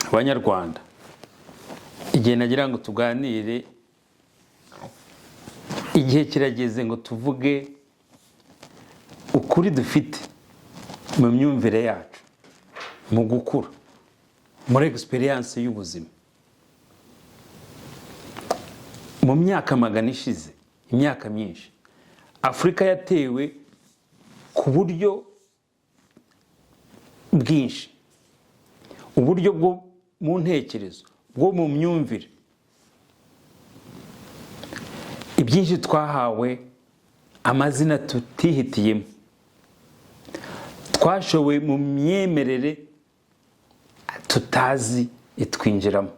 Abanyarwanda, igihe nagira ngo tuganire, igihe kirageze ngo tuvuge ukuri dufite mu myumvire yacu, mu gukura, muri experience y'ubuzima. Mu myaka magana ishize, imyaka myinshi, Afurika yatewe ku buryo bwinshi, uburyo bwo mu ntekerezo, bwo mu myumvire. Ibyinshi twahawe amazina tutihitiyemo, twashowe mu myemerere tutazi itwinjiramo,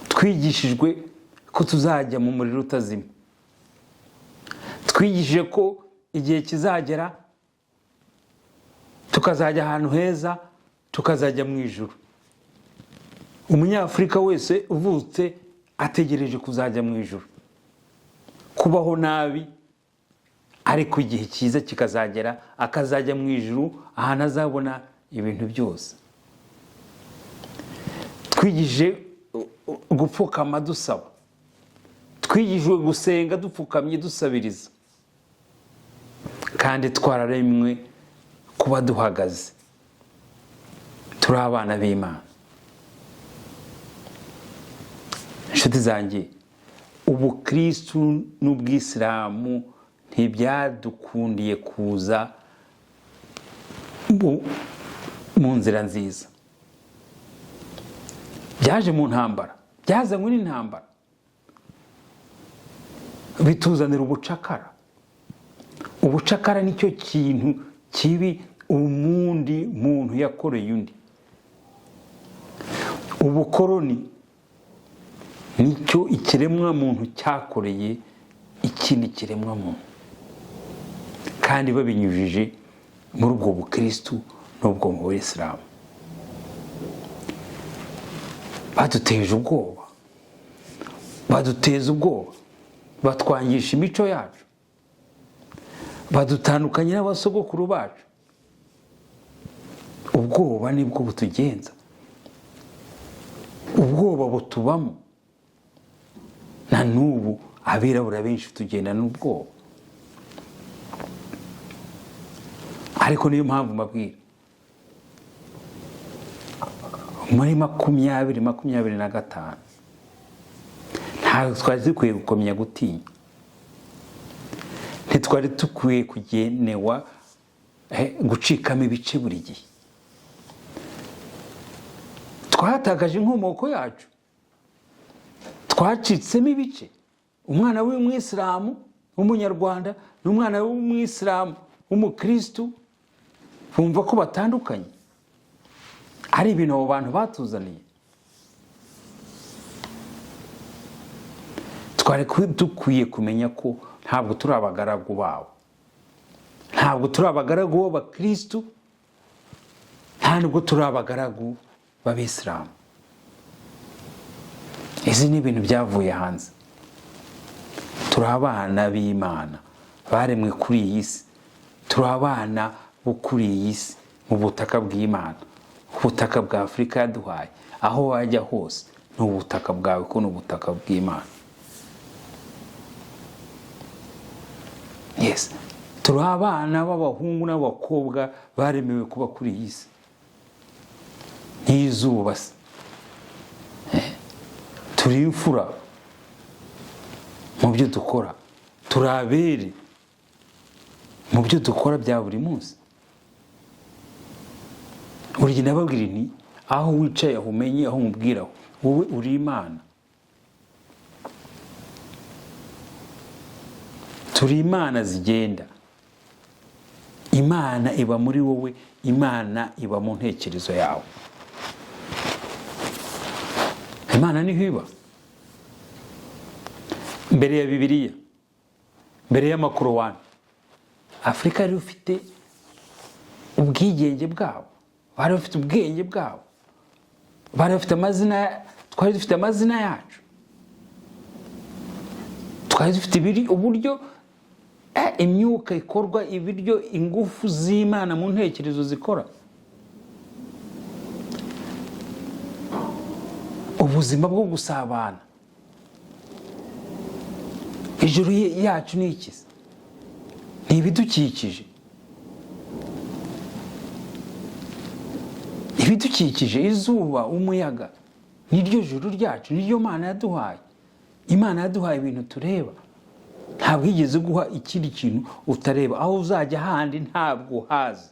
twigishijwe ko tuzajya mu muriro utazima, twigishije ko igihe kizagera tukazajya ahantu heza, tukazajya mu ijuru. Umunyafurika wese uvutse ategereje kuzajya mu ijuru, kubaho nabi ariko igihe cyiza kikazagera akazajya mu ijuru, ahantu azabona ibintu byose. Twigishije gupfukama dusaba, twigishijwe gusenga dupfukamye dusabiriza, kandi twararemwe kuba duhagaze, turi abana b'Imana. Inshuti zanjye, ubukristu n'ubwisilamu ntibyadukundiye kuza mu nzira nziza. Byaje mu ntambara, byazanywe n'intambara, bituzanira ubucakara. Ubucakara nicyo kintu kibi umundi muntu yakoreye undi. Ubukoroni nicyo ikiremwa muntu cyakoreye ikindi kiremwa muntu, kandi babinyujije muri ubwo bukristu n'ubwo mu Isilamu. Baduteje ubwoba, baduteza ubwoba, batwangisha imico yacu, badutandukanye n'abasogokuru bacu. Ubwoba nibwo butugenza, ubwoba butubamo. Na n'ubu abirabura benshi tugenda n'ubwoba. Ariko niyo mpamvu mbabwira, muri 2025 ntabwo twari dukwiye gukomya gutinya, ntitwari dukwiye kugenewa gucikamo ibice buri gihe. Twatakaje inkomoko yacu, twacitsemo ibice. Umwana w'umwisilamu w'umunyarwanda n'umwana w'umwisilamu w'umukristu bumva ko batandukanye, ari ibintu abo bantu batuzaniye. Twari dukwiye kumenya ko ntabwo turi abagaragu babo, ntabwo turi abagaragu b'abakristu, ntabwo turi abagaragu b'abisilamu. Izi ni ibintu byavuye hanze. Turi abana b'Imana baremwe kuri iyi si, turi abana bo kuri iyi si, mu butaka bw'Imana, ubutaka bwa Afurika yaduhaye. Aho wajya hose ni ubutaka bwawe, ko ni ubutaka bw'Imana. Yes, turi abana b'abahungu n'abakobwa baremewe kuba kuri iyi si nk'izuba se. Turi imfura mu byo dukora, turi abere mu byo dukora bya buri munsi. Buri gihe nababwira nti, aho wicaye aho umenye, aho umubwiraho wowe uri Imana. Turi Imana zigenda. Imana iba muri wowe, Imana iba mu ntekerezo yawe. Imana niho iba. Mbere ya Bibiliya, mbere y'amakorowani, Afurika yari ufite ubwigenge bwabo, bari bafite ubwenge bwabo, bari bafite amazina, twari dufite amazina yacu, twari dufite uburyo imyuka ikorwa, ibiryo, ingufu z'Imana mu ntekerezo zikora. ubuzima bwo gusabana. Ijuru yacu ni iki? Ni ibidukikije. Ibidukikije, izuba, umuyaga, niryo juru ryacu, niryo Mana yaduhaye. Imana yaduhaye ibintu tureba. Ntabwo yigeze guha ikindi kintu utareba. Aho uzajya handi ntabwo hazi.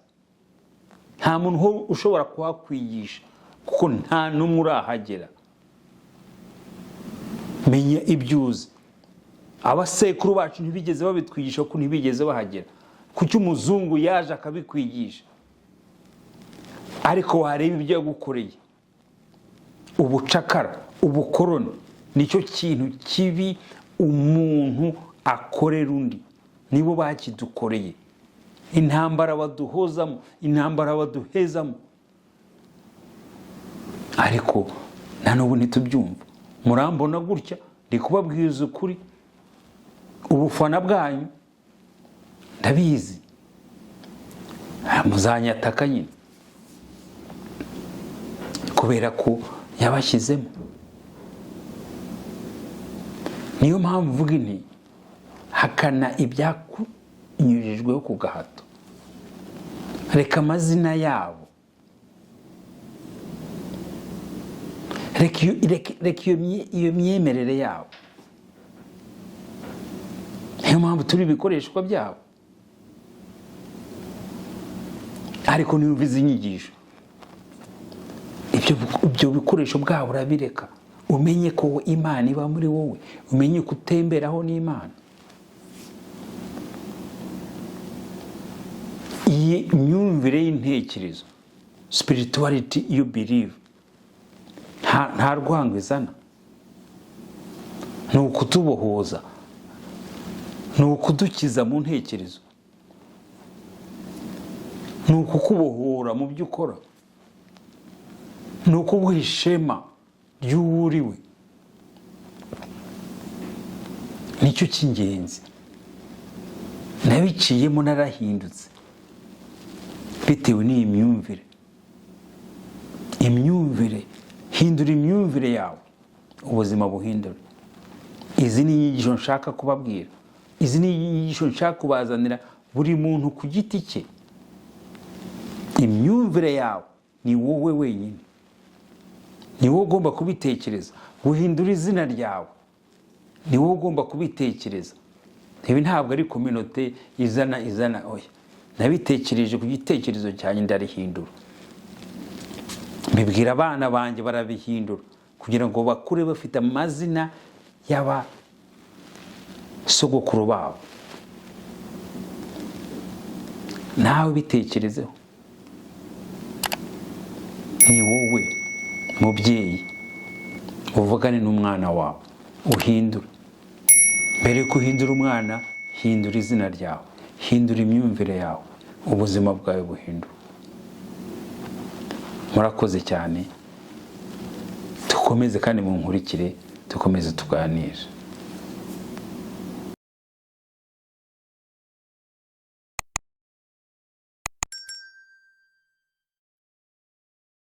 Nta muntu ushobora kuhakwigisha kuko nta n'umwe urahagera. Menya ibyo uzi. Abasekuru bacu ntibigeze babitwigisha kuko ntibigeze bahagera. Kuki umuzungu yaje akabikwigisha? Ariko wareba ibyo yagukoreye. Ubucakara, ubukoroni, nicyo kintu kibi umuntu akorera undi. Nibo bakidukoreye. Intambara baduhozamo, intambara baduhezamo. Ariko na n'ubu ntitubyumva. Murambona gutya, ndi kubabwiriza ukuri. Ubufana bwanyu ndabizi. Muzanyataka nyine kubera ko yabashyizemo. Niyo mpamvu mvuga nti hakana ibyakunyujijweho ku gahato. Reka amazina yabo, reka iyo myemerere yabo. Niyo mpamvu turi ibikoreshwa byabo. Ariko niyumva izi nyigisho, ibyo bikoresho bwabo urabireka. Umenye ko Imana iba muri wowe. Umenye ko utemberaho n'Imana. Iyi myumvire y'intekerezo, spirituality you believe, nta rwango izana. Ni ukutubohoza, ni ukudukiza mu ntekerezo, ni ukukubohora mu byo ukora, ni ukuguha ishema ry'uwuriwe. Nicyo cy'ingenzi. Nabiciyemo narahindutse bitewe n'iyi myumvire. Imyumvire, hindura imyumvire yawe, ubuzima buhindura. Izi ni inyigisho nshaka kubabwira. Izi ni inyigisho nshaka kubazanira buri muntu ku giti cye. Imyumvire yawe ni wowe wenyine. Ni wowe ugomba kubitekereza. Guhindura izina ryawe ni wowe ugomba kubitekereza. Ibi ntabwo ari community izana oya. Nabitekereje ku gitekerezo cyanjye ndarihindura. Mbibwira abana banjye barabihindura kugira ngo bakure bafite amazina y'aba sogokuru babo. Nawe bitekerezeho. Ni wowe mubyeyi uvugane n'umwana wawe, uhindura. Mbere kuhindura umwana, hindura izina ryawe, hindura imyumvire yawe, ubuzima bwawe buhindura. Murakoze cyane. Tukomeze kandi munkurikire, tukomeze tuganire.